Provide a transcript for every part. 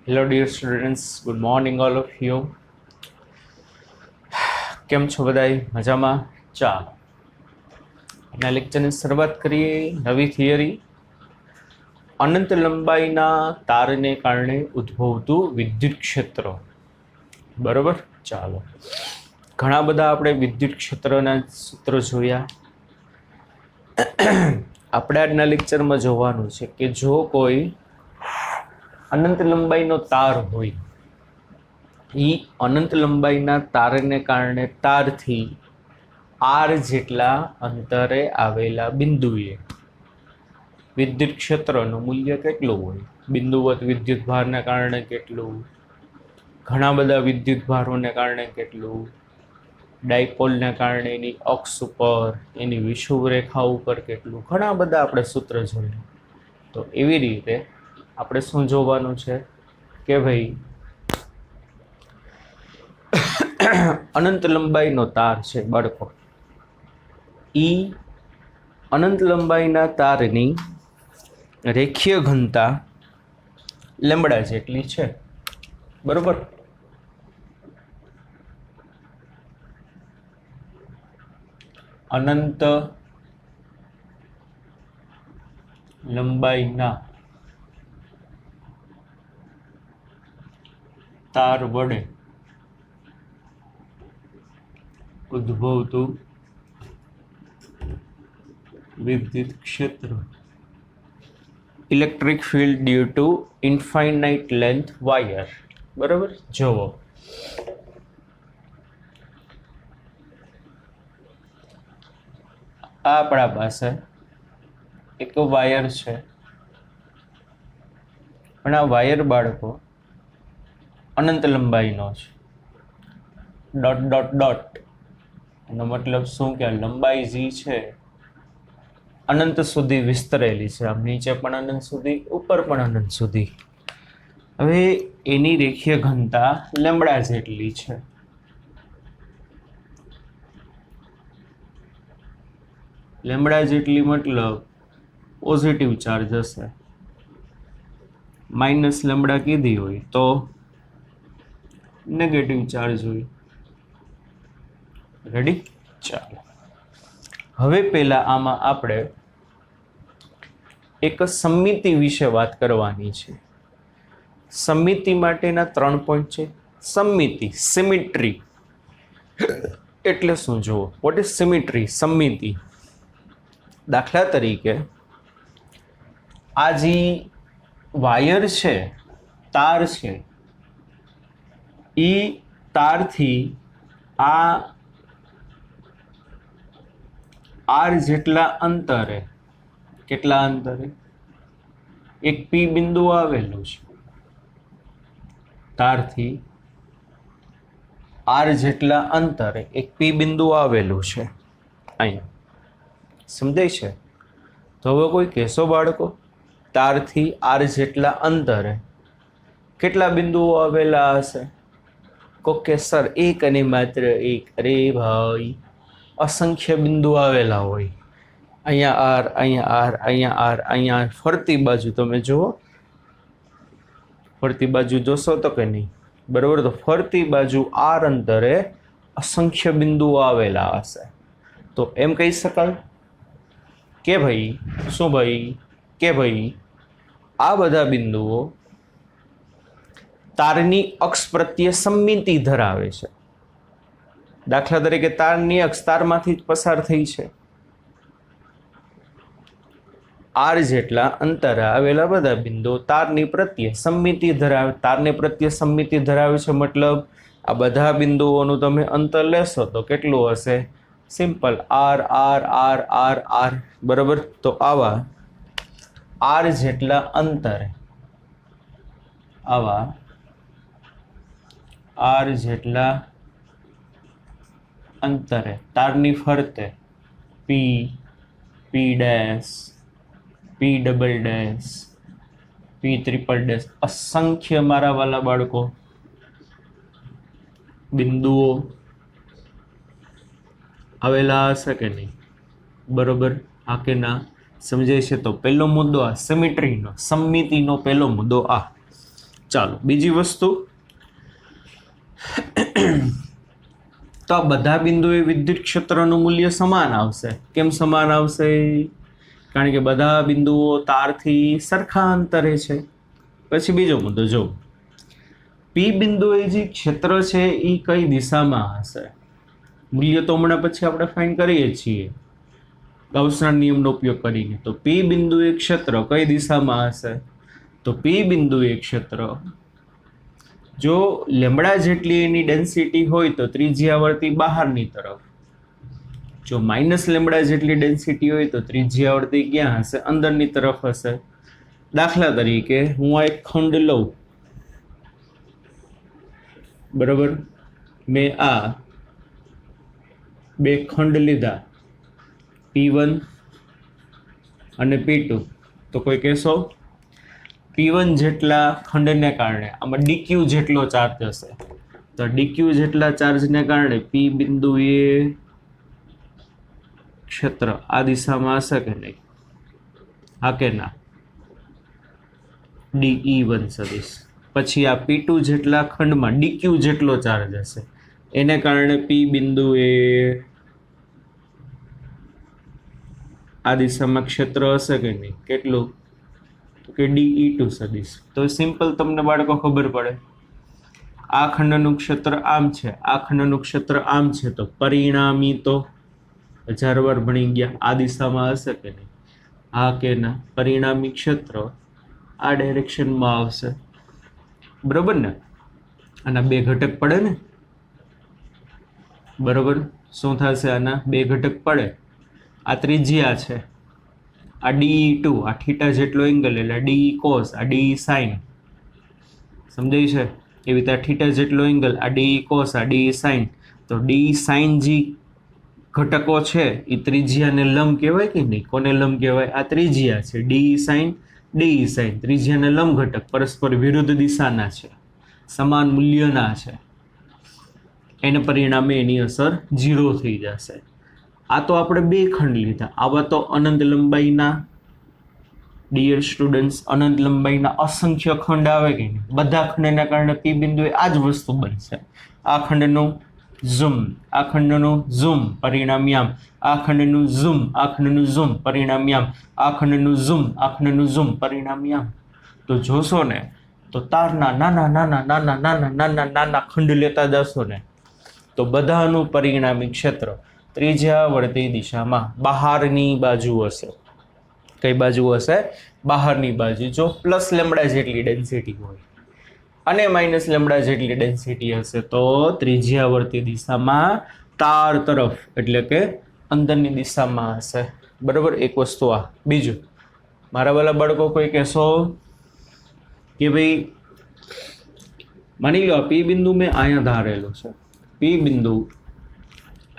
Hello dear students, good morning all of you. કેમ છો બધાય? મજામાં? ચાલો આજના લેક્ચરની શરૂઆત કરીએ. નવી થિયરી, અનંત લંબાઈના તારને કારણે ઉદ્ભવતું વિદ્યુત ક્ષેત્ર. બરોબર, ચાલો. ઘણા બધા આપણે વિદ્યુત ક્ષેત્રના સૂત્રો જોયા. આપણે આજના લેક્ચરમાં જોવાનું છે કે જો કોઈ અનંત લંબાઈનો તાર હોય, એ અનંત લંબાઈના તારને કારણે તારથી આર જેટલા અંતરે આવેલા બિંદુએ વિદ્યુત ક્ષેત્રનું મૂલ્ય કેટલું હોય. બિંદુવત વિદ્યુત ભારને કારણે કેટલું, ઘણા બધા વિદ્યુત ભારોને કારણે કેટલું, ડાયપોલને કારણે એની અક્ષ ઉપર, એની વિષુવ રેખા ઉપર કેટલું, ઘણા બધા આપણે સૂત્ર જોયા. તો એવી રીતે આપણે શું જોવાનું છે કે ભાઈ અનંત લંબાઈનો તાર છે બાળકો, ઈ અનંત લંબાઈના તારની રેખીય ઘનતા લેમ્બડા જેટલી છે. બરોબર, અનંત લંબાઈના તાર વડે ઉદ્ભવતું વિદ્યુત ક્ષેત્ર, electric field due to infinite length wire. બરાબર, જુઓ આપણા પાસે એક વાયર છે, પણ આ વાયર બાળકો અનંત લંબાઈનો છે. ડોટ ડોટ ડોટ એનો મતલબ શું કે લંબાઈ જે છે અનંત સુધી વિસ્તરેલી છે. આમ નીચે પણ અનંત સુધી, ઉપર પણ અનંત સુધી. હવે એની રેખીય ઘનતા લેમ્બડા જેટલી છે. લેમ્બડા જેટલી મતલબ પોઝિટિવ ચાર્જ હશે. માઇનસ લેમ્બડા કીધી હોય તો નેગેટિવ ચાર્જ હોય. રેડી? ચાલો, હવે પહેલા આમાં આપણે એક સમમિતિ વિશે વાત કરવાની છે. સમમિતિ માટેના 3 પોઈન્ટ છે. સમમિતિ, સિમેટ્રી એટલે શું જુઓ. What is symmetry? સમમિતિ. દાખલા તરીકે આ જે વાયર છે, તાર છે, એ તારથી આ આર જેટલા અંતરે, કેટલા અંતરે? એક પી બિંદુ આવેલું છે. તારથી આર જેટલા અંતરે એક પી બિંદુ આવેલું છે. અહીંયા સમજાય છે? તો હવે કોઈ કહેશો બાળકો, તારથી આર જેટલા અંતરે કેટલા બિંદુઓ આવેલા હશે? કોકે સર એક અને માત્ર એક. અરે ભાઈ, અસંખ્ય બિંદુ આવેલા હોય. અહીંયા આર, અહીંયા આર, અહીંયા આર, અહીંયા આર. ફરતી બાજુ તમે જુઓ, ફરતી બાજુ જોશો તો કે નહીં? બરોબર, તો ફરતી બાજુ આર અંતરે અસંખ્ય બિંદુઓ આવેલા હશે. તો એમ કહી શકાય કે ભાઈ શું ભાઈ કે ભાઈ આ બધા બિંદુઓ તારની અક્ષ પ્રત્યે સમમિતિ ધરાવે છે. દાખલા તરીકે તારની અક્ષ તારમાંથી જ પસાર થઈ છે. આર જેટલા અંતરે આવેલા બધા બિંદુઓ તારની પ્રત્યે સમમિતિ ધરાવે. તારની પ્રત્યે સમમિતિ ધરાવે છે મતલબ આ બધા બિંદુઓનું તમે અંતર લેશો તો કેટલું હશે? Simple, R R R R R. બરાબર, તો આવા આર જેટલા અંતરે, આવા આર જેટલા અંતરે તારની ફરતે P, P dash, P double dash, P triple dash, અસંખ્ય મારા વાલા બાળકો બિંદુઓ આવેલા હશે કે નહીં? બરોબર, આ કે ના? સમજાય છે? તો પહેલો મુદ્દો આ સિમેટ્રીનો, સમમિતિનો પહેલો મુદ્દો આ. ચાલો બીજી વસ્તુ, તો આ બધા બિંદુએ વિદ્યુત ક્ષેત્રનું મૂલ્ય સમાન આવશે. કેમ સમાન આવશે? કારણ કે બધા બિંદુઓ તારથી સરખા અંતરે છે. પછી બીજો મુદ્દો જો, પી બિંદુએ જે ક્ષેત્ર છે એ કઈ દિશામાં હશે? મૂલ્ય તો હમણાં પછી આપણે ફાઇન્ડ કરીએ છીએ ગાઉસના નિયમનો ઉપયોગ કરીને. તો પી બિંદુએ ક્ષેત્ર કઈ દિશામાં હશે? તો પી બિંદુએ ક્ષેત્ર જો લેમ્બડા જેટલી એની ડેન્સિટી હોય તો ત્રિજ્યાવર્તી બહારની તરફ, જો માઇનસ લેમ્બડા જેટલી ડેન્સિટી હોય તો ત્રિજ્યાવર્તી ક્યાં હશે? અંદરની તરફ હશે. દાખલા તરીકે હું આ એક ખંડ લઉં, બરોબર, મેં આ બે ખંડ લીધા P1 અને P2, તો કોઈ કહેશો P1 જેટલા ખંડને કારણે આમાં DQ જેટલો ચાર્જ હશે, તો DQ જેટલા ચાર્જને કારણે P બિંદુએ ક્ષેત્ર આ દિશામાં હશે કે નહીં? હા કે ના? DE1 સદિશ. પછી આ P2 જેટલા ખંડમાં DQ જેટલો ચાર્જ હશે, એને કારણે P બિંદુએ આ દિશામાં ક્ષેત્ર હશે કે નહીં? કેટલું? તો કે DE2 સદિશ. તો સિમ્પલ તમને બાળકો ખબર પડે, આ ખંડનું ક્ષેત્ર આમ છે, આ ખંડનું ક્ષેત્ર આમ છે, તો પરિણામી તો 1000 વાર ભણી ગયા, આ દિશામાં હશે કે નહીં? હા કે ના? પરિણામી ક્ષેત્ર આ ડાયરેક્શનમાં આવશે, બરોબર ને? આના બે ઘટક પડે ને, બરોબર? શું થશે? આના બે ઘટક પડે. આ ત્રિજ્યા છે, આ DE2, આ થીટા જેટલો એંગલ એટલે DE cos, આ DE sin, સમજાય છે? એવી રીતે આ થીટા જેટલો એંગલ, આ DE cos, આ DE sin. તો DE sin જે ઘટકો છે એ ત્રિજ્યાને લંબ કહેવાય કે નહીં? કોને લંબ કહેવાય? આ ત્રિજ્યા છે, DE sin, ત્રિજ્યાને લંબ ઘટક પરસ્પર વિરુદ્ધ દિશાના છે, સમાન મૂલ્યના છે, એને પરિણામે એની અસર 0 થઈ જશે. આ તો આપણે બે ખંડ લીધા, આવા તો અનંત લંબાઈના, ડિયર સ્ટુડન્ટ્સ, અનંત લંબાઈના અસંખ્ય ખંડ આવે કે નહીં? બધા ખંડના કારણે પી બિંદુએ આ જ વસ્તુ બનશે. આ ખંડનું ઝૂમ, આ ખંડનું ઝૂમ, પરિણામી આમ, આ ખંડનું ઝૂમ, આ ખંડનું ઝૂમ, પરિણામી આમ, આ ખંડનું ઝૂમ, આ ખંડનું ઝૂમ, પરિણામી આમ. તો જોશો ને તો તારના નાના નાના નાના નાના નાના નાના ખંડ લેતા જશો ને તો બધાનું પરિણામી ક્ષેત્ર ત્રિજ્યાવર્તી દિશામાં બહારની બાજુ હશે. કઈ બાજુ હશે? બહારની બાજુ. જો પ્લસ લેમ્બડા જેટલી ડેન્સિટી હોય અને માઇનસ લેમ્બડા જેટલી ડેન્સિટી હશે તો ત્રિજ્યાવર્તી દિશામાં તાર તરફ એટલે કે અંદરની દિશામાં હશે, બરાબર? એક વસ્તુ આ. બીજું, મારા વાલા બાળકો કોઈ કહેશો કે ભાઈ માની લો પી બિંદુ મેં અહીંયા ધારેલું છે, પી બિંદુ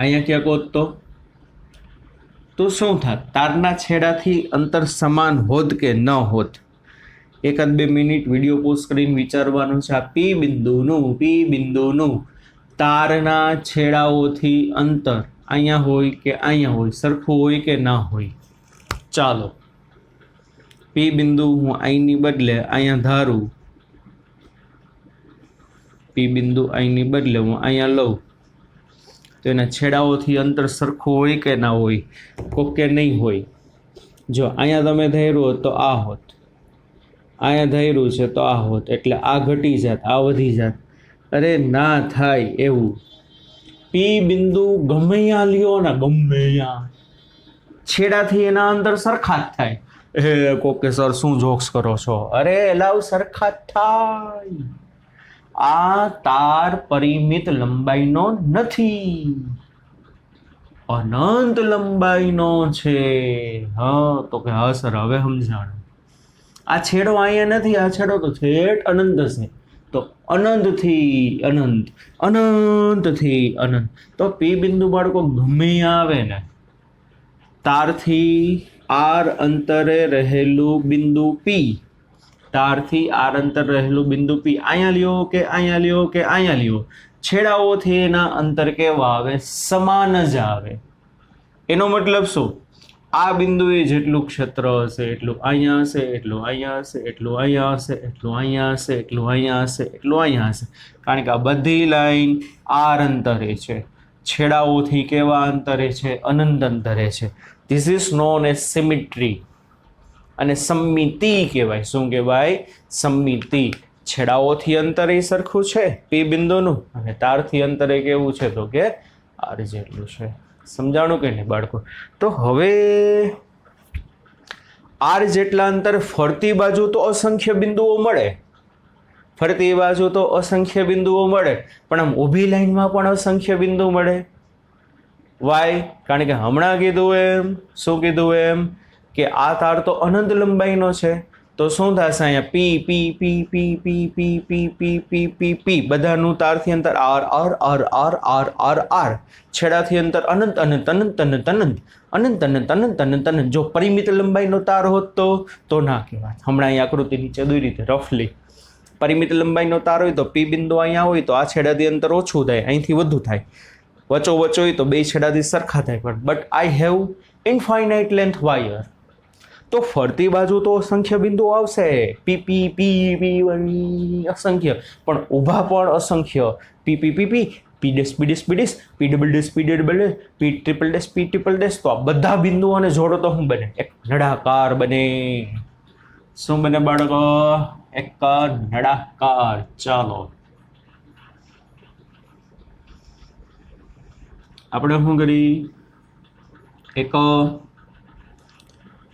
અહીંયા ક્યાંક હોત તો શું થાત? તારના છેડાથી અંતર સમાન હોત કે ન હોત? એકાદ 2 મિનિટ વિડીયો પોઝ કરીને વિચારવાનું છે. આ પી બિંદુનું તારના છેડાઓથી અંતર અહીંયા હોય કે અહીંયા હોય, સરખું હોય કે ના હોય? ચાલો, પી બિંદુ હું અહીંની બદલે અહીંયા ધારું, પી બિંદુ અહીંની બદલે હું અહીંયા લઉં, તો એના છેડાઓથી અંતર સરખું હોય કે ના હોય? કોક કે નહીં હોય. જો અહીંયા તમે ધાર્યું હોત તો આ હોત, અહીંયા ધાર્યું છે તો આ હોત, એટલે આ ઘટી જાત, આ વધી જાત. અરે ના થાય એવું. પી બિંદુ ગમે ત્યાં લ્યો ને, ગમે ત્યાં છેડાથી એના અંતર સરખા જ થાય. કોક કે સર શું જોક્સ કરો છો? અરે એલાવ સરખા જ થાય. આ તાર પરિમિત લંબાઈનો નથી, અનંત લંબાઈનો છે. હા, તો કે હા સર હવે સમજાણું. આ છેડો અહીંયા નથી, આ છેડો તો છેટ અનંત છે. તો અનંતથી અનંત, અનંતથી અનંત. તો પી બિંદુ બાળકો ગમે આવે ને, તારથી આર અંતરે રહેલું બિંદુ પી, તારથી આર અંતર રહેલું બિંદુ પી અહીંયા લ્યો કે અહીંયા લ્યો કે અહીંયા લ્યો, છેડાઓથી એના અંતર કેવા આવે? સમાન જ આવે. એનો મતલબ શું? આ બિંદુએ જેટલું ક્ષેત્ર હશે એટલું અહીંયા હશે, એટલું અહીંયા હશે, એટલું અહીંયા હશે, એટલું અહીંયા હશે, એટલું અહીંયા હશે, એટલું અહીંયા હશે. કારણ કે આ બધી લાઈન આર અંતરે છે, છેડાઓથી કેવા અંતરે છે? અનંત અંતરે છે. ધીસ ઇઝ નોન એઝ સિમિટ્રી અને સમમિતિ કહેવાય. શું કહેવાય? સમમિતિ. છેડાઓથી અંતરે સરખું છે પી બિંદુનું અને તારથી અંતરે કેવું છે? તો કે આર જેટલું છે. સમજાણું કે નહીં બાળકો? તો હવે આર જેટલા અંતર ફરતી બાજુ તો અસંખ્ય બિંદુઓ મળે, ફરતી બાજુ તો અસંખ્ય બિંદુઓ મળે, પણ આમ ઊભી લાઈનમાં પણ અસંખ્ય બિંદુ મળે. વાય? કારણ કે હમણાં કીધું એમ, શું કીધું એમ કે આ તાર તો અનંત લંબાઈનો છે. તો શું થશે અહીંયા? પી P P P P P P P P P પી બધાનું તારથી અંતર R R R R R R R, છેડાથી અંતર અનંત અનંત અનંત અનંત અનંત અનંત અનંત અનંત અનંત અનંત. જો પરિમિત લંબાઈનો તાર હોત તો ના કહેવાય. હમણાં અહીં આકૃતિ નીચે દોરી રીતે રફલી પરિમિત લંબાઈનો તાર હોય તો પી બિંદુ અહીંયા હોય તો આ છેડાથી અંતર ઓછું થાય, અહીંથી વધુ થાય. વચ્ચો હોય તો બે છેડાથી સરખા થાય. પણ but I have infinite length wire, તો ફરતી બાજુ તો અસંખ્ય બિંદુઓ આવશે. પી પી પી પી અસંખ્ય, પણ ઊભા પણ અસંખ્ય. P P P P P dash P dash P dash P double dash P double dash P triple dash P triple dash. તો આ બધા બિંદુઓને જોડો તો શું બને? એક નળાકાર બને. શું બને બાળકો? એક નળાકાર. ચાલો આપણે શું કરી? એક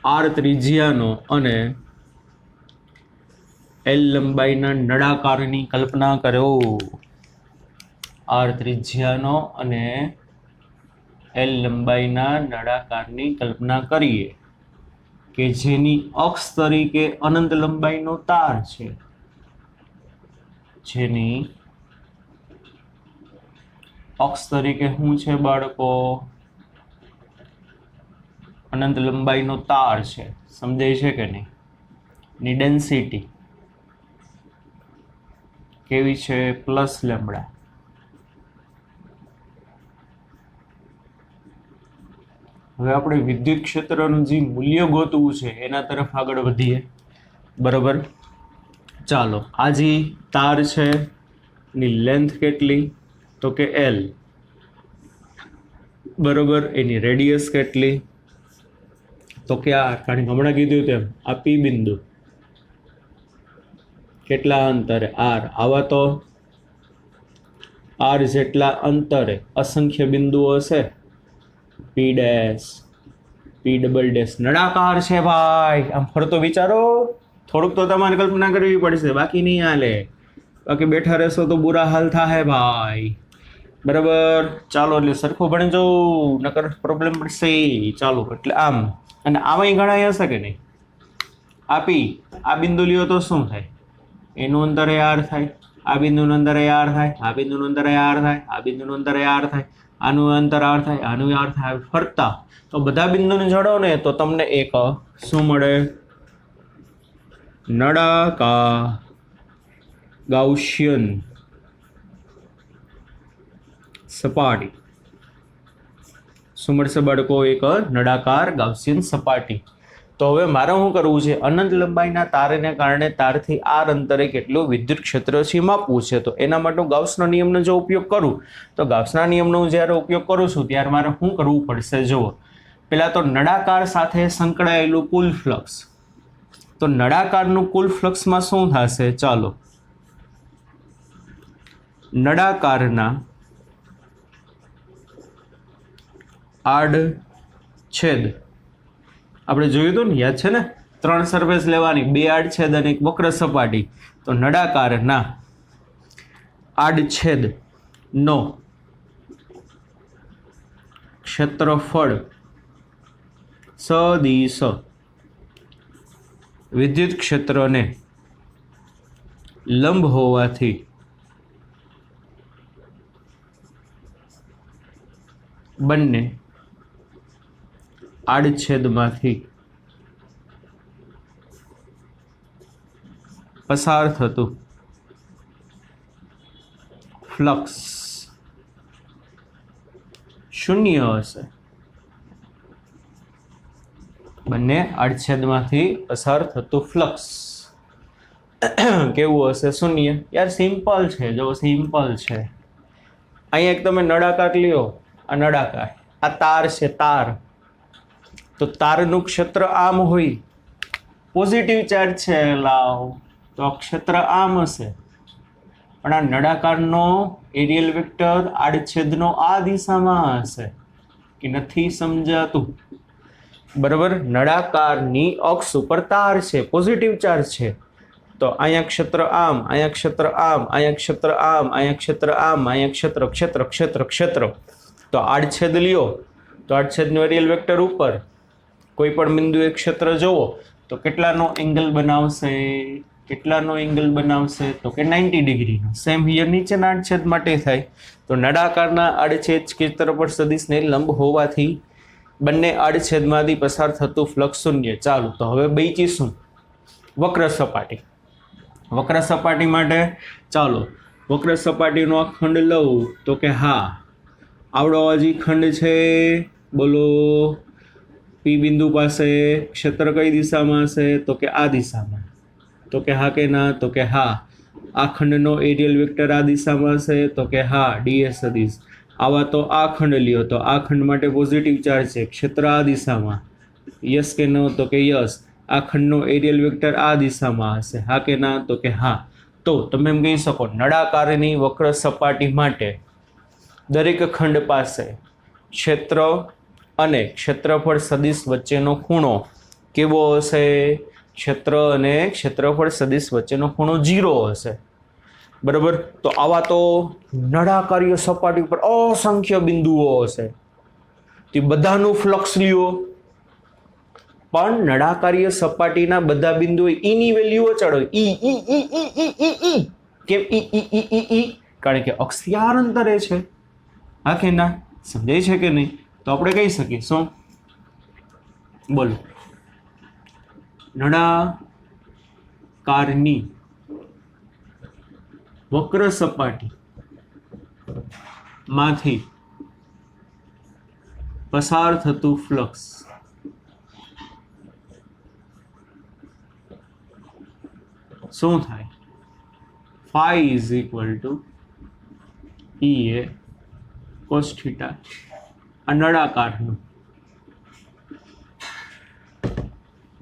આર ત્રિજ્યાનો અને એલ લંબાઈના નળાકારની કલ્પના કરો. આર ત્રિજ્યાનો અને એલ લંબાઈના નળાકારની કલ્પના કરીએ કે જેની અક્ષ તરીકે અનંત લંબાઈનો તાર છે, જેની અક્ષ તરીકે શું છે બાળકો? અનંત લંબાઈનો તાર છે. સમજાય છે કે નહીં? ની ડેન્સિટી કેવી છે? Plus lambda. હવે આપણે વિદ્યુત ક્ષેત્રનું જે મૂલ્ય ગોતવું છે એના તરફ આગળ વધીએ. બરોબર? ચાલો, આ જે તાર છે એની લેન્થ કેટલી? તો કે એલ. બરોબર? એની રેડિયસ કેટલી? તો કે આ, કારણ કે હમણાં કીધું તેમ આ પી બિંદુ કેટલા અંતરે? આર. આવા તો આર જેટલા અંતરે અસંખ્ય બિંદુઓ હશે. પી ડેશ પી ડબલ ડેશ. નળાકાર છે ભાઈ. આમ ફરતો વિચારો. થોડુંક તો તમારે કલ્પના કરવી પડશે, બાકી નહીં હાલે. બાકી બેઠા રહેશો તો બુરા હાલ થાય ભાઈ. બરાબર? ચાલો, એટલે સરખું ભણજો, નકર પ્રોબ્લેમ પડશે. ચાલો, એટલે આમ. અને આમાંય ઘણા હશે કે નહીં? આપી આ બિંદુ લ્યો તો શું થાય? એનું અંતર આર થાય, આ બિંદુનું અંતર આર થાય, આ બિંદુનું અંતર આર થાય, આ બિંદુનું અંતર આર થાય, આનું અંતર આર થાય, આનું આર થાય. ફરતા તો બધા બિંદુને જોડો ને તો તમને એક શું મળે? નળાકાર ગાઉસિયન સપાટી. શું મળશે બાળકો? એક નળાકાર ગાઉસિયન સપાટી. તો હવે મારે શું કરવું છે? અનંત લંબાઈના તારને કારણે તારથી આર અંતરે કેટલું વિદ્યુત ક્ષેત્ર છે માપવું છે. તો એના માટે હું ગાઉસના નિયમનો જો ઉપયોગ કરું તો ગાઉસના નિયમનો હું જ્યારે ઉપયોગ કરું છું ત્યારે મારે શું કરવું પડશે? જુઓ, પહેલાં તો નળાકાર સાથે સંકળાયેલું કુલ ફ્લક્સ. તો નળાકારનું કુલ ફ્લક્સમાં શું થશે? ચાલો, નળાકારના આડછેદ આપણે જોયું હતું ને, યાદ છે ને? 3 સરફેસ લેવાની, 2 આડછેદ અને એક વક્ર સપાટી. તો નળાકારના આડછેદનો ક્ષેત્રફળ સદિશ વિદ્યુત ક્ષેત્રને લંબ હોવાથી બંને આડછેદમાંથી પસાર થતું ફ્લક્સ શૂન્ય હશે. બંને આડછેદમાંથી પસાર થતું ફ્લક્સ કેવું હશે? શૂન્ય. યાર સિમ્પલ છે, જો સિમ્પલ છે. અહીંયા એક તમે નળાકાર લ્યો, આ નળાકાર, આ તાર છે તાર, તો તારનું ક્ષેત્ર આમ હોય, પોઝિટિવ ચાર્જ છે લાવ, તો આ ક્ષેત્ર આમ હશે. પણ આ નળાકારનો એરિયલ વેક્ટર આડછેદનો આ દિશામાં હશે કે નથી સમજાતું? બરાબર. નળાકારની અક્ષ ઉપર તાર છે, પોઝિટિવ ચાર્જ છે, તો અહીંયા ક્ષેત્ર આમ, અહીંયા ક્ષેત્ર આમ, અહીંયા ક્ષેત્ર આમ, અહીંયા ક્ષેત્ર આમ, અહીંયા ક્ષેત્ર ક્ષેત્ર ક્ષેત્ર ક્ષેત્ર. તો આડછેદ લ્યો તો આડછેદનો એરિયલ વેક્ટર ઉપર કોઈ પણ બિંદુ એક ક્ષેત્ર જોવો તો કેટલાનો એંગલ બનાવશે? કેટલાનો એંગલ બનાવશે? તો કે 90 ડિગ્રીનો. સેમ હિયર નીચેના આડછેદ માટે થાય. તો નળાકારના આડછેદ ક્ષેત્રફળ સદિશને લંબ હોવાથી બંને આડછેદમાંથી પસાર થતું ફ્લક્સ શૂન્ય. ચાલો, તો હવે બેચીશું વક્ર સપાટી. વક્ર સપાટી માટે ચાલો વક્ર સપાટીનો આ ખંડ લઉં તો કે હા, આવડો હજી ખંડ છે. બોલો, પી બિંદુ પાસે ક્ષેત્ર કઈ દિશામાં હશે? તો કે આ દિશામાં. તો કે હા કે ના? તો કે હા. આ ખંડનો એરિયલ વેક્ટર આ દિશામાં હશે? તો કે હા, ડીએસ સદિશ. આવા તો આ ખંડ લ્યો તો આ ખંડ માટે પોઝિટિવ ચાર્જ છે, ક્ષેત્ર આ દિશામાં. યસ કે નો? તો કે યસ. આ ખંડનો એરિયલ વેક્ટર આ દિશામાં હશે? હા કે ના? તો કે હા. તો તમે એમ કહી શકો નળાકારની વક્ર સપાટી માટે દરેક ખંડ પાસે ક્ષેત્ર અને ક્ષેત્રફળ સદિશ વચ્ચેનો ખૂણો કેવો હશે? ક્ષેત્ર અને ક્ષેત્રફળ સદિશ વચ્ચેનો ખૂણો 0 હશે. બરાબર. તો આવા તો નળાકારીય સપાટી ઉપર અસંખ્ય બિંદુઓ હશે, તે બધાનું ફ્લક્સ લ્યો. પણ નળાકારીય સપાટીના બધા બિંદુઓ ઈની વેલ્યુ અચળ હોય. ઈ કેમ? ઈ કારણ કે અક્ષીય અંતરે છે. હા કે ના? સમજાય છે કે નહીં? તો આપણે કહી શકીએ શું? બોલો, નળાકારની વક્ર સપાટી માંથી પસાર થતું ફ્લક્સ શું થાય? phi is equal to EA cos theta. આ નળાકારનું,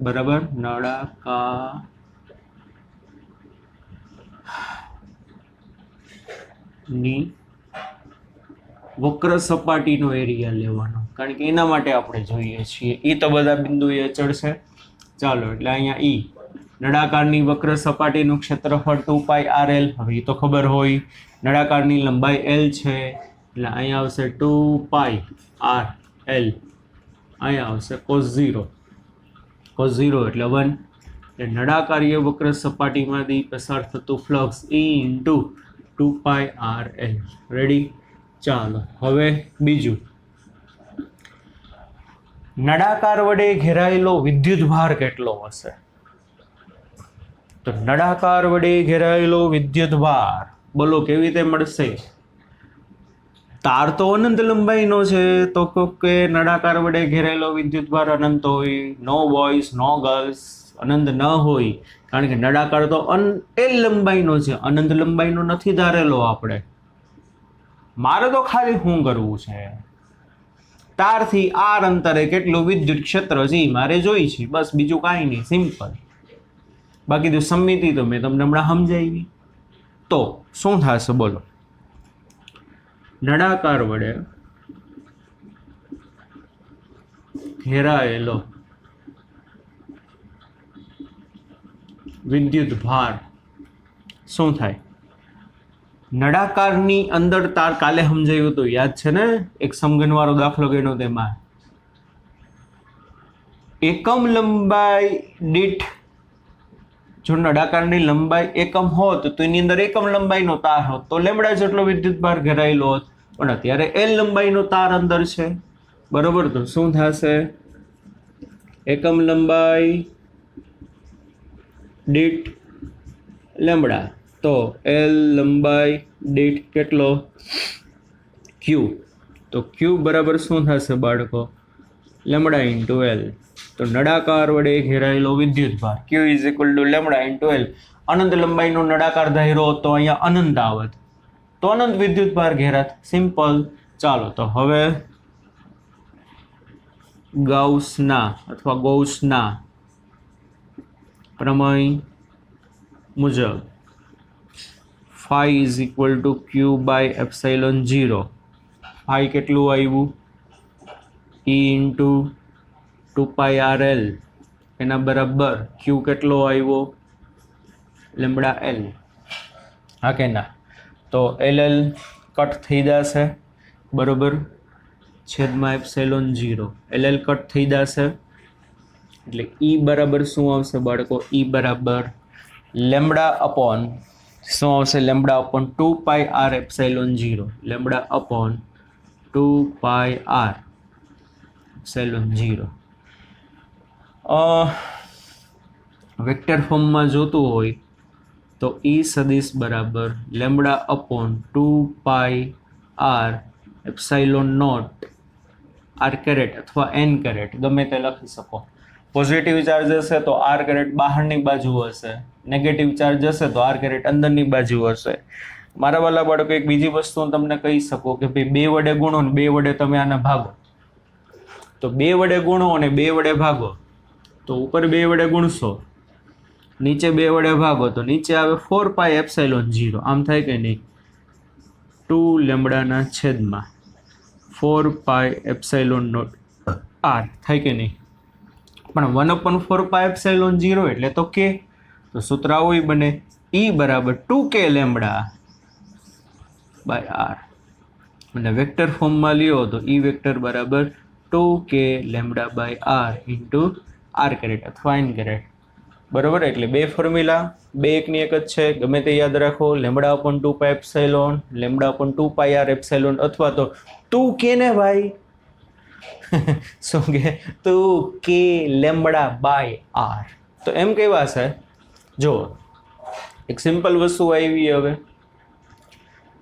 બરાબર, નળાકારની વક્ર સપાટીનો એરિયા લેવાનો, કારણ કે એના માટે આપણે જોઈએ છીએ. એ તો બધા બિંદુ એ અચળ છે. ચાલો, એટલે અહીંયા ઈ નળાકારની વક્ર સપાટીનું ક્ષેત્રફળ 2πRL. હવે એ તો ખબર હોય. નળાકારની લંબાઈ L છે, એટલે અહીંયા આવશે 2πRL. અહીંયા આવશે cos 0. cos 0 એટલે 1. એટલે નળાકારીય વક્ર સપાટીમાંથી પસાર થતું flux E into 2πRL. Ready? ચાલો, હવે બીજું, નળાકાર વડે ઘેરાયેલો વિદ્યુત ભાર કેટલો હશે? તો નળાકાર વડે ઘેરાયેલો વિદ્યુત ભાર બોલો કેવી રીતે મળશે? તાર તો અનંત લંબાઈનો છે, તો કે નળાકાર વડે ઘેરાયેલો વિદ્યુત ભાર અનંત હોય. નો બોયઝ નો ગર્લ્સ, અનંત ન હોય, કારણ કે નળાકાર તો એલ લંબાઈનો છે, અનંત લંબાઈનો નથી ધારેલો આપણે. મારે તો ખાલી શું કરવું છે? તારથી આર અંતરે કેટલું વિદ્યુત ક્ષેત્ર છે મારે જોઈ છે, બસ, બીજું કાંઈ નહીં, સિમ્પલ. બાકી તો સમિતિ તો મેં તમને હમણાં સમજાવી. તો શું થશે બોલો? નળાકાર વડે ઘેરાયેલો વિદ્યુત ભાર શું થાય? નળાકારની અંદર તાર કાલે સમજાયું તો યાદ છે ને? એક સમઘનવાળો દાખલો ગણ્યો તેમાં એકમ લંબાઈ દીઠ, જો નળાકારની લંબાઈ એકમ હોત તો એની અંદર એકમ લંબાઈનો તાર હોત તો લેમડા જેટલો વિદ્યુત ભાર ઘેરાયેલો હોત. પણ અત્યારે એલ લંબાઈનો તાર અંદર છે, બરોબર. તો શું થશે? એકમ લંબાઈ દીઠ લેમડા, તો એલ લંબાઈ દીઠ કેટલો? ક્યુ. તો ક્યુ બરાબર શું થશે બાળકો? Lambda into L. તો નળાકાર વડે ઘેરાયેલો વિદ્યુતભાર Q is equal two lambda into L. અનંત લંબાઈનો નળાકાર ધાર્યો તો અહીંયા અનંત આવત, તો અનંત વિદ્યુતભાર ઘેરાત. સિમ્પલ. ચાલો તો હવે ગૌસના પ્રમેય મુજબ phi is equal to Q by epsilon 0. phi કેટલું આવ્યું? E ઇન્ટુ 2πRL એના બરાબર Q કેટલો આવ્યો? Lambda L. હા કે ના? તો LL કટ થઈ જશે બરોબર, છેદમાં એપ્સાઇલોન 0. LL કટ થઈ જશે એટલે E બરાબર શું આવશે બાળકો? E બરાબર લેમ્બડા અપોન શું આવશે? Lambda upon 2πR epsilon 0. Lambda upon 2πR epsilon 0. Vector ફોર્મમાં જોતું હોય તો E સદિશ બરાબર lambda upon 2πR epsilon not R caret અથવા N કેરેટ ગમે તે લખી શકો. પોઝિટિવ ચાર્જ હશે તો R કેરેટ બહારની બાજુ હશે, નેગેટિવ ચાર્જ હશે તો R કેરેટ અંદરની બાજુ હશે. મારા વાલા બાળકો એક બીજી વસ્તુ હું તમને કહી શકું કે ભાઈ 2 વડે ગુણો ને 2 વડે તમે આને ભાગો, તો 2 વડે ગુણો અને 2 વડે ભાગો તો ઉપર 2 વડે ગુણશો, નીચે 2 વડે ભાગો તો નીચે આવે 4π એપ્સાઇલોન 0. આમ થાય કે નહીં? 2 લેમ્બડાના છેદમાં 4π એપ્સાઇલોન નોટ R થાય કે નહીં? પણ 1/4π એપ્સાઇલોન 0 એટલે તો કે, તો સૂત્ર આવું બને E બરાબર 2k લેમ્બડા બાય R. અને વેક્ટર ફોર્મમાં લ્યો તો E વેક્ટર બરાબર 2k lambda by R into R caret અથવા N કેરેટ બરોબર. એટલે બે ફોર્મ્યુલા, બે એકની એક જ છે, ગમે તે યાદ રાખો. Lambda upon 2π epsilon, lambda upon 2πR epsilon, અથવા તો તું કે ને ભાઈ શું કે 2k લેમ્બડા બાય R. તો એમ કેવા છે જો એક સિમ્પલ વસ્તુ આવી. હવે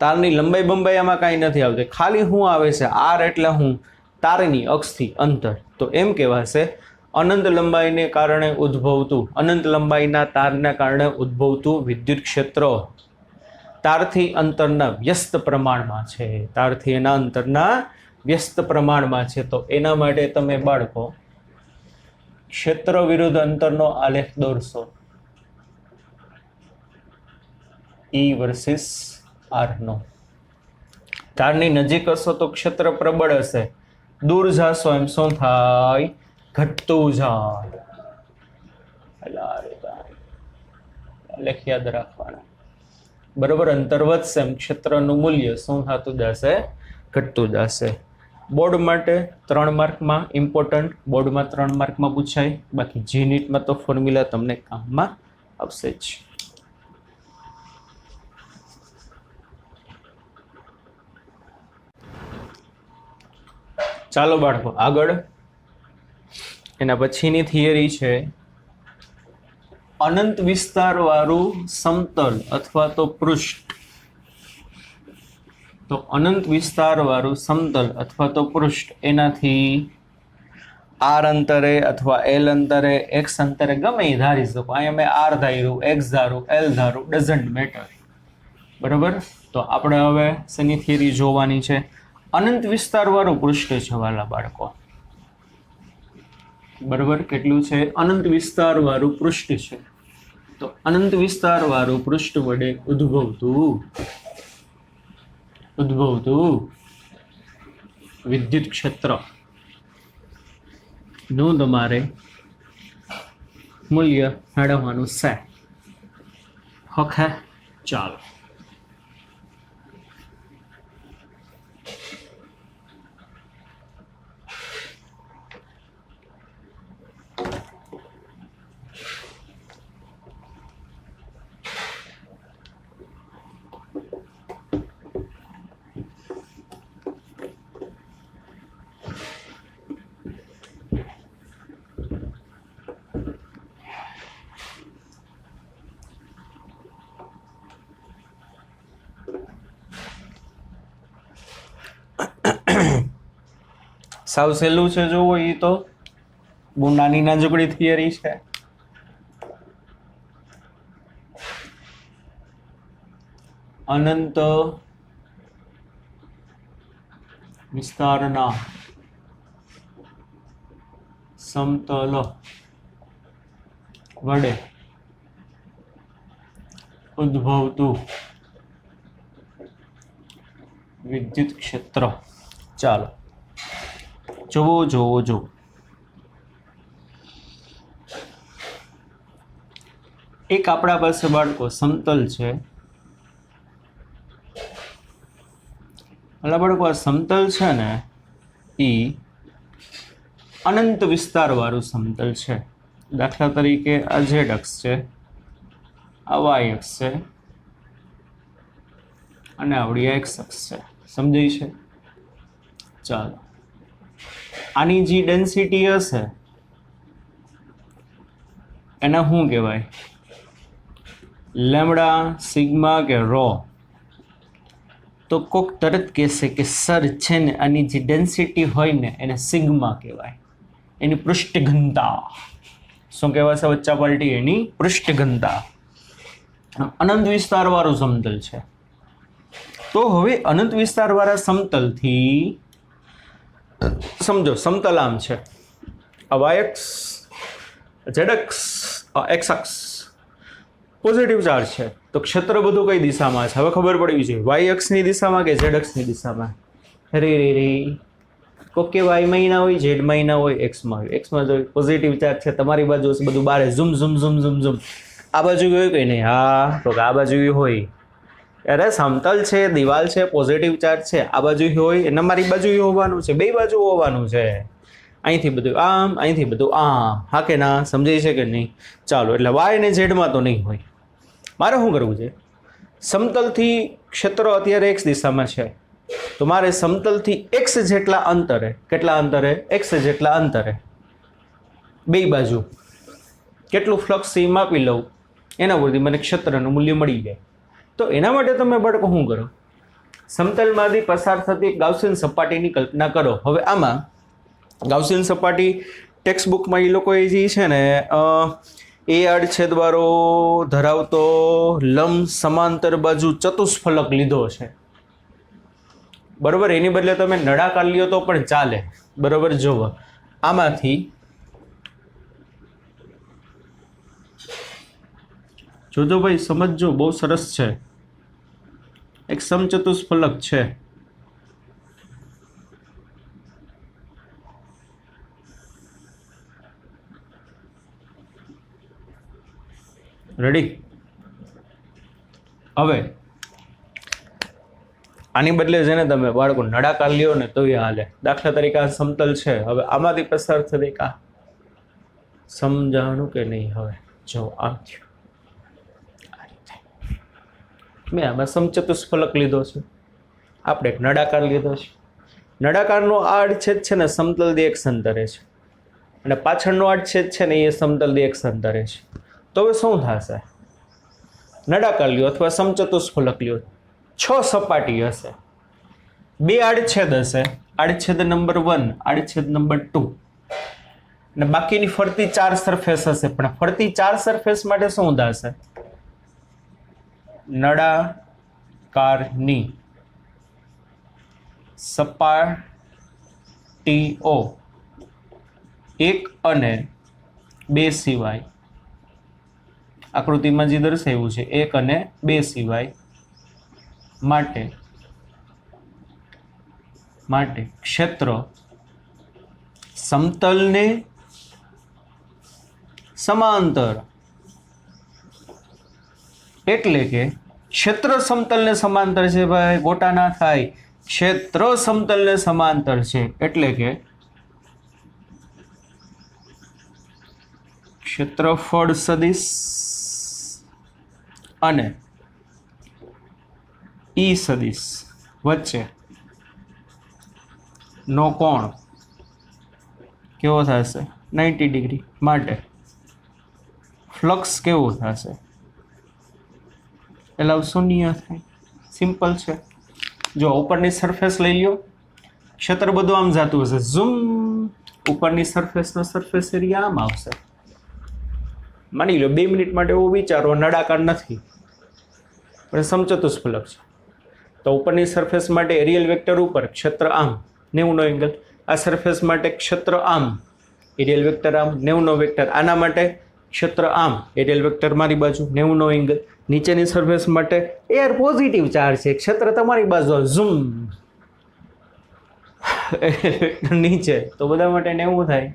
તારની લંબાઈ બંબાઈ આમાં કાંઈ નથી આવતી, ખાલી શું આવે છે? R એટલે હું તારની અક્ષથી અંતર. તો એમ કહેવાશે અનંત લંબાઈને કારણે ઉદ્ભવતું, અનંત લંબાઈના તારના કારણે ઉદ્ભવતું વિદ્યુત ક્ષેત્ર તારથી અંતરના વ્યસ્ત પ્રમાણમાં છે, તારથી એના અંતરના વ્યસ્ત પ્રમાણમાં છે. તો એના માટે તમે બાળકો ક્ષેત્ર વિરુદ્ધ અંતરનો આલેખ દોરશો, E વર્સિસ R નો. તારની નજીક હશો તો ક્ષેત્ર પ્રબળ હશે, દૂર જાશો એમ શું થાય? ઘટતું જાય. આલેખ યાદ રાખવાના બરોબર. અંતર વધશે એમ ક્ષેત્રનું મૂલ્ય શું થતું જશે? ઘટતું જશે. બોર્ડ માટે 3 માર્કમાં ઇમ્પોર્ટન્ટ, બોર્ડમાં 3 માર્કમાં પૂછાય, બાકી જી નીટમાં તો ફોર્મ્યુલા તમને કામમાં આવશે જ. ચાલો બાળકો આગળ. એના પછીની થિયરી છે અનંત વિસ્તારવાળું સમતલ અથવા તો પૃષ્ઠ. તો અનંત વિસ્તારવાળું સમતલ અથવા તો પૃષ્ઠ એનાથી R અંતરે અથવા L અંતરે, X અંતરે ગમે એ ધારી શકો. અહીંયા મેં R ધાર્યું, X ધારું, L ધારું, ડઝન્ટ મેટર બરાબર. તો આપણે હવે શેની થિયરી જોવાની છે? અનંત વિસ્તારવાળું પૃષ્ઠ છે વાલા બાળકો બરાબર. કેટલું છે? અનંત વિસ્તારવાળું પૃષ્ઠ છે. તો અનંત વિસ્તારવાળું પૃષ્ઠ વડે ઉદ્ભવતું વિદ્યુત ક્ષેત્ર નું તમારે મૂલ્ય મેળવવાનું છે. ઓકે ચાલો. સાવ સહેલું છે જોવો. એ તો બહુ નાની નાજુકડી થિયરી છે. અનંત વિસ્તારના સમતલ વડે ઉદ્ભવતું વિદ્યુત ક્ષેત્ર. ચાલો જોવો. એક આપણા પાસે બાળકો સમતલ છે. બાળકો આ સમતલ છે ને એ અનંત વિસ્તાર વાળું સમતલ છે. દાખલા તરીકે આ ઝેડ અક્ષ છે, આ વાય અક્ષ છે અને આવડી એક્સ અક્ષ છે. સમજાય છે? ચાલો, આની જે ડેન્સિટી હશે એને શું કહેવાય? લેમડા, સિગ્મા કે રો. તો કોક તરત કહેશે કે સર છે ને આની જે ડેન્સિટી હોય ને એને સિગ્મા કહેવાય, એની પૃષ્ઠઘનતા. શું કહેવાય છે વચ્ચા પલટી? એની પૃષ્ઠઘનતા. અનંત વિસ્તાર વાળું સમતલ છે. તો હવે અનંત વિસ્તાર વાળા સમતલથી સમજો, સમતલ આમ છે, આ વાય અક્ષ, ઝેડ અક્ષ, એક્સ અક્ષ પોઝિટિવ ચાર્જ છે. તો ક્ષેત્ર બધું કઈ દિશામાં છે હવે ખબર પડવી જોઈએ. વાય અક્ષની દિશામાં કે ઝેડ અક્ષની દિશામાં? રે કોકે વાયમાં ના હોય, ઝેડમાં ના હોય, એક્સમાં હોય. એક્સમાં જો પોઝિટિવ ચાર્જ છે તમારી બાજુ હશે, બધું બારે ઝૂમ. આ બાજુ હોય કે નહીં? હા, તો આ બાજુ હોય. અરે સમતલ છે, દિવાલ છે, પોઝિટિવ ચાર્જ છે, આ બાજુ હોય એને મારી બાજુ હોવાનું છે, બે બાજુ હોવાનું છે. અહીંથી બધું આમ, અહીંથી બધું આમ. હા કે ના? સમજાય છે કે નહીં? ચાલો, એટલે વાય ને ઝેડમાં તો નહીં હોય. મારે શું કરવું છે? સમતલથી ક્ષેત્ર અત્યારે એક્સ દિશામાં છે, તો મારે સમતલથી એક્સ જેટલા અંતરે, કેટલા અંતરે? એક્સ જેટલા અંતરે બે બાજુ કેટલું ફ્લક્સ એ માપી લઉં, એના પરથી મને ક્ષેત્રનું મૂલ્ય મળી જાય. તો એના માટે તમે બાળકો શું કરો? સમતલમાંથી પસાર થતી ગાઉસિયન સપાટીની કલ્પના કરો. હવે આમાં ગાઉસિયન સપાટી ટેક્સ્ટ બુકમાં એ લોકોએ જે છે ને એ આડછેદવાળો ધરાવતો લંબ સમાંતર બાજુ ચતુષ્ફલક લીધો છે. બરોબર, એની બદલે તમે નળાકાર લ્યો તો પણ ચાલે. બરોબર, જુઓ આમાંથી જોજો ભાઈ, સમજજો, બહુ સરસ છે. એક સમચતુષ્ફલક છે. રેડી? હવે આની બદલે છે ને તમે બાળકો નળાકાર લ્યો ને તો એ હાલે. દાખલા તરીકે આ સમતલ છે, હવે આમાંથી પસાર થતી કા સમજાણું કે નહીં? હવે જો આમ થયું, મેં આમાં સમચતુષ્ફલક લીધો છે, આપણે એક નળાકાર લીધો છે. નળાકારનો આડછેદ છે ને સમતલથી એક અંતરે છે અને પાછળનો આડછેદ છે ને એ સમતલથી એક અંતરે છે. તો હવે શું થશે? નળાકાર લ્યો અથવા સમચતુષ્ફલક લ્યો, 6 સપાટી હશે, 2 આડછેદ હશે, આડછેદ નંબર 1, આડછેદ નંબર 2 અને બાકીની ફરતી 4 સરફેસ હશે. પણ ફરતી 4 સરફેસ માટે શું થશે? નળાકારની સપાટીઓ 1 અને 2 સિવાય, આકૃતિમાં જે દર્શાવ્યું છે 1 અને 2 સિવાય માટે ક્ષેત્ર સમતલને સમાંતર, એટલે કે ક્ષેત્ર સમતલને સમાંતર છે ભાઈ, ગોટા ના થાય. ક્ષેત્ર સમતલને સમાંતર છે એટલે કે ક્ષેત્રફળ સદિશ અને ઈ સદિશ વચ્ચે નો કોણ કેવો થશે? 90 ડિગ્રી. માટે ફ્લક્સ કેવું થશે? એટલે શૂન્ય થાય. સિમ્પલ છે. જો ઉપરની સરફેસ લઈ લ્યો, ક્ષેત્ર બધું આમ જતું હશે, ઝૂમ ઉપરની સરફેસનો સરફેસ એરિયા આમ આવશે. માની લો 2 મિનિટ માટે એવું વિચારો, નળાકાર નથી પણ સમચતુષ્ફલક છે, તો ઉપરની સરફેસ માટે એરિયલ વેક્ટર ઉપર, ક્ષેત્ર આમ 90 એંગલ, આ સરફેસ માટે ક્ષેત્ર આમ, એરિયલ વેક્ટર આમ 90 વેક્ટર, આના માટે ક્ષેત્ર આમ, એરિયલ વેક્ટર મારી બાજુ 90 એંગલ, નીચેની સરફેસ માટે એર પોઝિટિવ ચાર્જ છે, ક્ષેત્ર તમારી બાજુ ઝૂમ નીચે, તો બધા માટે 90 થાય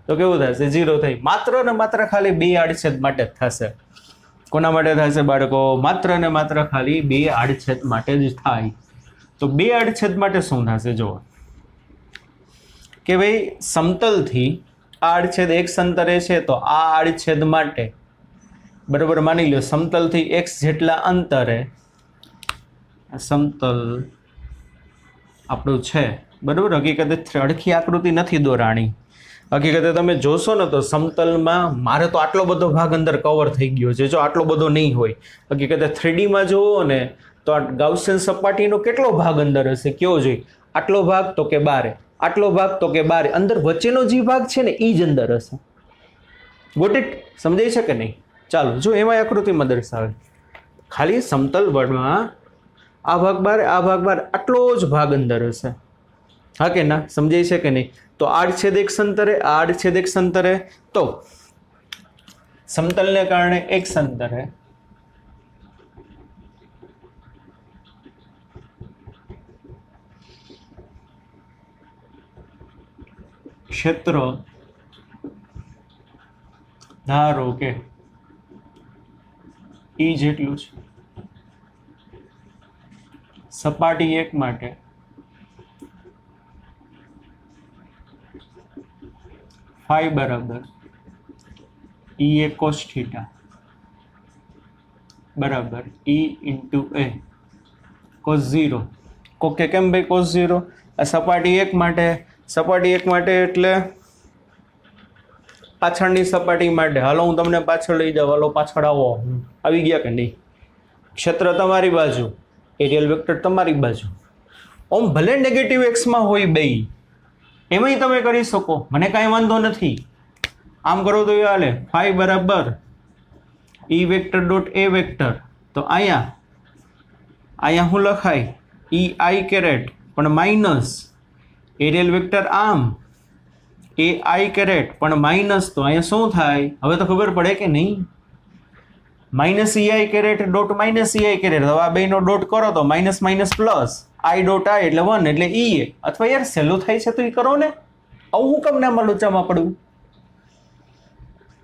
તો કેવું થશે? 0 થાય. માત્ર ને માત્ર ખાલી 2 આડછેદ માટે જ થશે. કોના માટે થશે બાળકો? માત્ર ને માત્ર ખાલી 2 આડછેદ માટે જ થાય. તો 2 આડછેદ માટે શું થશે? જુઓ કે ભાઈ સમતલથી આ આડછેદ x અંતરે છે, તો આ આડછેદ માટે બરાબર માની લો સમતલથી x જેટલા અંતરે સમતલ આપણું છે બરાબર. હકીકતે હરખી આકૃતિ નથી દોરાણી. હકીકતે તમે જોશો ને તો સમતલમાં મારે તો આટલો બધો ભાગ અંદર કવર થઈ ગયો છે, જો આટલો બધો નહીં હોય. હકીકતે 3Dમાં જોવો ને તો આ ગાઉસિયન સપાટીનો કેટલો ભાગ અંદર હશે? કયો જોઈ? આટલો ભાગ તો કે 12, આટલો ભાગ તો કે 12, અંદર વચ્ચેનો જે ભાગ છે ને એ જ અંદર હશે. Got it? સમજાય છે કે નહીં? ચાલો જો એમાં આકૃતિમાં દર્શાવે ખાલી સમતલ વર્ણમાં આ ભાગ 12, આ ભાગ 12, આટલો જ ભાગ અંદર હશે. હા કે ના? સમજાય છે કે નહીં? તો આડછેદ x અંતરે, આ આડછેદ x અંતરે, તો સમતલને કારણે x અંતરે ક્ષેત્ર ધારો કે E જેટલું છે. સપાટી 1 માટે phi બરાબર E a cos theta બરાબર E into a cos 0. Okay, કેમ ભાઈ cos 0? આ સપાટી 1 માટે, સપાટી 1 માટે એટલે પાછળની સપાટી માટે. હાલો હું તમને પાછળ લઈ જાઉં. હાલો પાછળ આવો. આવી ગયા કે નહીં? ક્ષેત્ર તમારી બાજુ, એરિયલ વેક્ટર તમારી બાજુ. ઓમ ભલે નેગેટિવ એક્સમાં હોય બે, એમાંય તમે કરી શકો, મને કાંઈ વાંધો નથી. આમ કરો તો એ હાલે. phi બરાબર E વેક્ટર ડોટ એ વેક્ટર, તો અહીંયા શું લખાય? E i કેરેટ પણ માઇનસ એરિયલ વેક્ટર આમ એ i કેરેટ પણ માઇનસ, તો અહીંયા શું થાય? હવે તો ખબર પડે કે નહીં? Minus EI caret dot minus EI caret, હવે આ બેનો ડોટ કરો તો minus minus plus i dot i એટલે 1 એટલે EA. અથવા યાર સહેલું થાય છે તો એ કરો ને. આવું હું કમ ના લોચામાં પડું?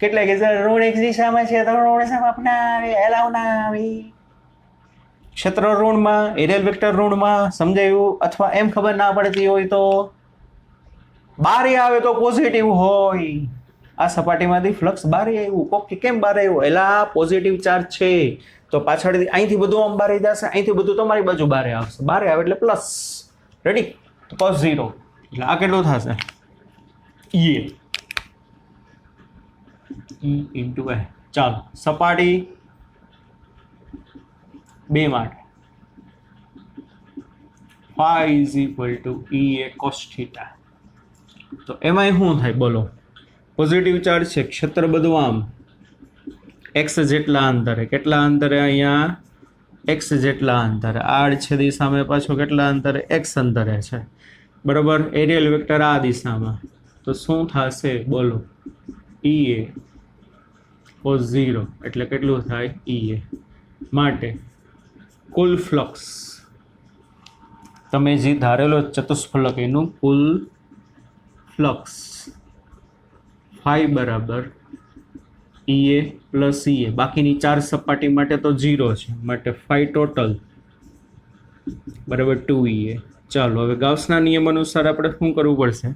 કેટલા કે ઋણ એક દિશામાં છે તો ઋણ સમાપનાવે એલાવનાવી, ક્ષેત્ર ઋણમાં, એરિયલ વેક્ટર ઋણમાં. સમજાયું? અથવા એમ ખબર ના પડતી હોય તો બારે આવે તો પોઝિટિવ હોય. આ સપાટીમાંથી ફ્લક્સ બારે આવ્યું. કોક કેમ બારે આવ્યું? એલા પોઝિટિવ ચાર્જ છે તો પાછળથી અહીંથી બધું આમ બારે જશે, અહીંથી બધું તમારી બાજુ બારે આવશે. બારે આવે એટલે પ્લસ. રેડી? તો cos 0 એટલે આ કેટલું થશે? E into a. ચાલો સપાટી 2 માટે phi is equal to EA cos theta. તો એમાં શું થાય બોલો? પોઝિટિવ ચાર્જ છે, ક્ષેત્ર બધું આમ x જેટલા અંતરે, કેટલા અંતરે? અહીંયા x જેટલા અંતરે. આડછેદ દિશામાં પાછો કેટલા અંતરે? x અંતરે છે બરાબર. એરિયલ વેક્ટર આ દિશામાં, તો શું થશે બોલો? EA cos 0 એટલે કેટલું થાય? EA માટે કુલ ફ્લક્સ તમે જે ધારેલો ચતુષ્ફલક એનું કુલ ફ્લક્સ phi બરાબર EA પ્લસ EA. બાકીની 4 સપાટી માટે તો 0 છે, માટે phi ટોટલ બરાબર 2EA. ચાલો હવે ગાઉસના નિયમ અનુસાર આપણે શું કરવું પડશે?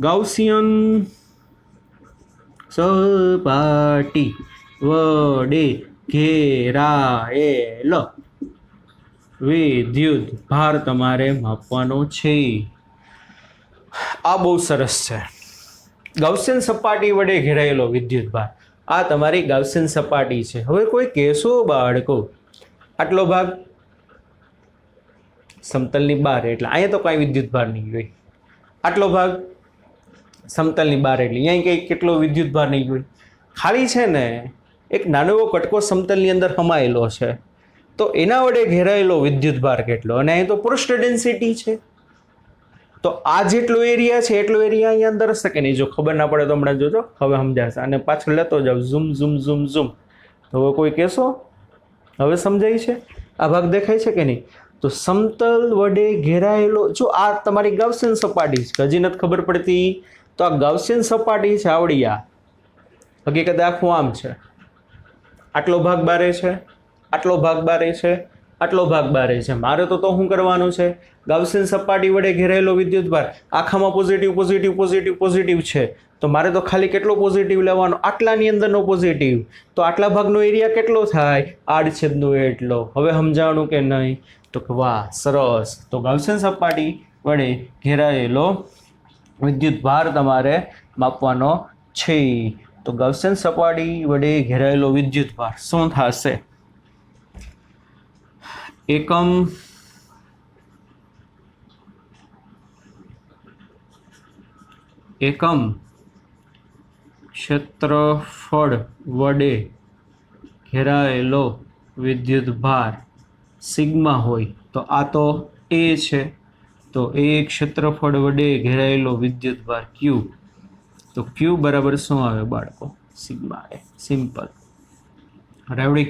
ગાઉસિયન સપાટી વડે ઘેરાયેલ વિદ્યુત ભાર તમારે માપવાનો છે. આ બહુ સરસ છે. ગાઉસિયન સપાટી વડે ઘેરાયેલો વિદ્યુત ભાર, આ તમારી ગાઉસિયન સપાટી છે. હવે કોઈ કહેશો બાળકો આટલો ભાગ સમતલની બહાર એટલે અહીંયા તો કાંઈ વિદ્યુત ભાર નહીં હોય. આટલો ભાગ સમતલની બહાર એટલે અહીંયા કંઈ કેટલો વિદ્યુત ભાર નહીં હોય, ખાલી છે ને એક નાનો એવો કટકો સમતલની અંદર સમાયેલો છે, તો એના વડે ઘેરાયેલો વિદ્યુત ભાર કેટલો, અને અહીં તો પૃષ્ઠ ડેન્સિટી છે, તો આ જેટલો એરિયા છે એટલો એરિયા અહીંયા અંદર હશે કે નહીં? જો ખબર ના પડે તો હમણાં જોજો, હવે સમજાશે. અને પાછળ લેતો જાવ, ઝૂમ ઝૂમ ઝૂમ ઝૂમ. તો હવે કોઈ કહેશો? હવે સમજાય છે? આ ભાગ દેખાય છે કે નહીં? તો સમતલ વડે ઘેરાયેલો, જો આ તમારી ગાઉસિયન સપાટી છે, હજી નથી ખબર પડતી, તો આ ગાઉસિયન સપાટી છે આવડી, આ હકીકતે આખું આમ છે, આટલો ભાગ બારે છે, આટલો ભાગ બારે છે, આટલો ભાગ બારે છે. મારે તો શું કરવાનું છે? ગાઉસિયન સપાટી વડે ઘેરાયેલો વિદ્યુત ભાર આખામાં પોઝિટિવ પોઝિટિવ પોઝિટિવ પોઝિટિવ છે, તો મારે તો ખાલી કેટલો પોઝિટિવ લેવાનો? આટલાની અંદરનો પોઝિટિવ. તો આટલા ભાગનો એરિયા કેટલો થાય? આડછેદનો એટલો. હવે સમજાણું કે નહીં? તો વાહ, સરસ. તો ગાઉસિયન સપાટી વડે ઘેરાયેલો વિદ્યુત ભાર તમારે માપવાનો છે. તો ગાઉસિયન સપાટી વડે ઘેરાયેલો વિદ્યુત ભાર શું થશે? એકમ ક્ષેત્રફળ વડે ઘેરાયેલો વિદ્યુત ભાર સિગ્મા હોય, તો આ તો એ છે, તો એ ક્ષેત્રફળ વડે ઘેરાયેલો વિદ્યુત ભાર ક્યુ. તો ક્યુ બરાબર શું આવે બાળકો? સિગ્મા એ. સિમ્પલ. રેવડી?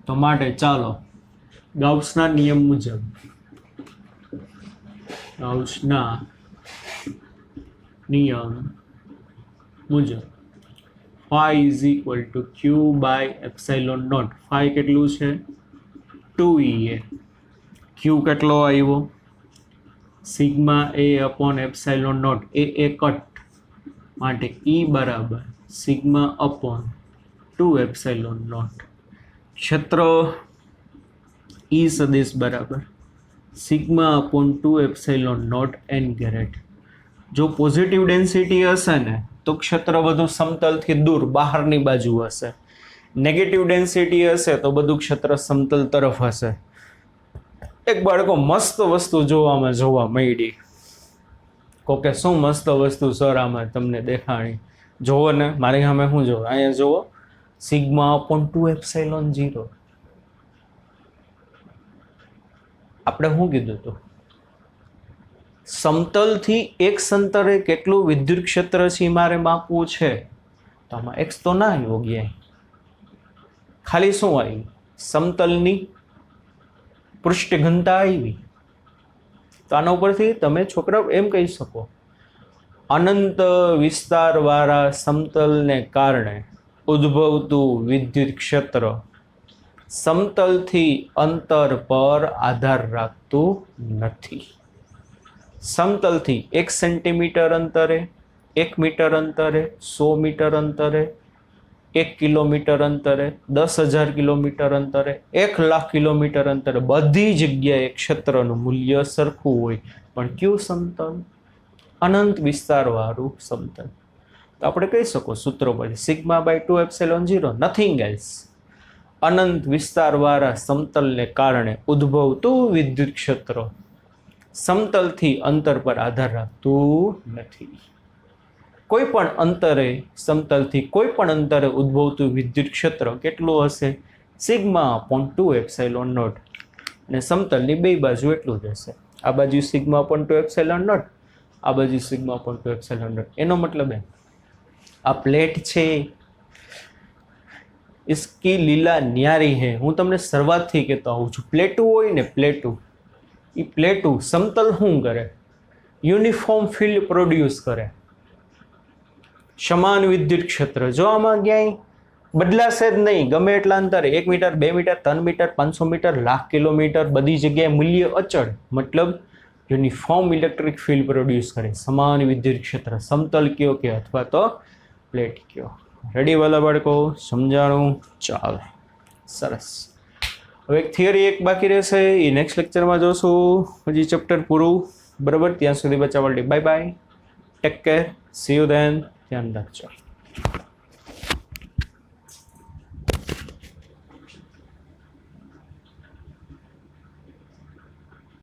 તો માટે ચાલો ગાઉસના નિયમ મુજબ, ગાઉસના નિયમ મુજબ phi is equal to q by epsilon naught. phi કેટલું છે? 2EA. q કેટલો આવ્યો? Sigma a upon epsilon naught. A cut માટે E બરાબર સિગ્મા upon 2 epsilon naught. ક્ષેત્ર E સદિશ બરાબર sigma upon 2 epsilon naught n caret. જો પોઝિટિવ ડેન્સિટી હશે ને તો ક્ષેત્ર બધું સમતલથી દૂર બહારની બાજુ હશે, નેગેટિવ ડેન્સિટી હશે તો બધું ક્ષેત્ર સમતલ તરફ હશે. એક બાળકો મસ્ત વસ્તુ જોવા મળી. કોકે શું મસ્ત વસ્તુ સર આમાં તમને દેખાણી? જોવો ને, મારી સામે શું જોવો? અહીંયા જોવો, સિગ્મા અપોન 2 એપ્સિલોન 0. આપણે શું કીધું હતું? સમતલથી એક અંતરે કેટલું વિદ્યુત ક્ષેત્ર છે મારે માપવું છે. તો આમાં એક્સ તો ના યોગ્ય, ખાલી શું આવ્યું? સમતલની પૃષ્ઠ ઘનતા આવી. તો આના ઉપરથી તમે છોકરાઓ એમ કહી શકો, અનંત વિસ્તારવાળા સમતલને કારણે ઉદ્ભવતું વિદ્યુત ક્ષેત્ર સમતલથી અંતર પર આધાર રાખતું નથી. સમતલથી 1 સેન્ટીમીટર અંતરે, 1 મીટર અંતરે, 100 મીટર અંતરે, 1 કિલોમીટર અંતરે, 10,000 કિલોમીટર અંતરે, 1,00,000 કિલોમીટર અંતરે બધી જગ્યાએ ક્ષેત્રનું મૂલ્ય સરખું હોય. પણ કયું સમતલ? અનંત વિસ્તારવાળું સમતલ. તો આપણે કહી શકો સૂત્રો પછી sigma by 2 epsilon 0, nothing else. અનંત વિસ્તારવાળા સમતલને કારણે ઉદ્ભવતું વિદ્યુત ક્ષેત્ર સમતલથી અંતર પર આધાર રાખતું નથી. કોઈ પણ અંતરે, સમતલથી કોઈ પણ અંતરે ઉદ્ભવતું વિદ્યુત ક્ષેત્ર કેટલું હશે? Sigma upon 2 epsilon not. અને સમતલની બે બાજુ એટલું જ હશે. આ બાજુ સિગ્મા અપોન 2 એપ્સિલોન નોટ, આ બાજુ સિગ્મા અપોન 2 એપ્સિલોન નોટ. એનો મતલબ આ પ્લેટ છે, इसकी લીલા ન્યારી હે. હું તમને શરૂઆતથી કહેતો આવું છું, પ્લેટું હોય ને, પ્લેટું, એ પ્લેટું સમતલ શું કરે? યુનિફોર્મ ફિલ્ડ પ્રોડ્યુસ કરે, સમાન વિદ્યુત ક્ષેત્ર. જો આમાં ક્યાંય બદલાશે જ નહીં, ગમે એટલા અંતરે, 1 metre, 2 metre, 3 metre, 500 metre, lakh kilometre, બધી જગ્યાએ મૂલ્ય અચળ, મતલબ યુનિફોર્મ ઇલેક્ટ્રિક ફિલ્ડ પ્રોડ્યુસ કરે, સમાન વિદ્યુત ક્ષેત્ર. સમતલ કયો કે અથવા તો પ્લેટ કયો. રેડી વાલા બાળકો? સમજાણું? ચાલો, સરસ. હવે એક થિયરી એક બાકી રહેશે, એ નેક્સ્ટ લેક્ચરમાં જોશું. હજી ચેપ્ટર પૂરું, બરાબર? ત્યાં સુધી બચાવવા bye bye, take care, C you then, ધ્યાન રાખજો.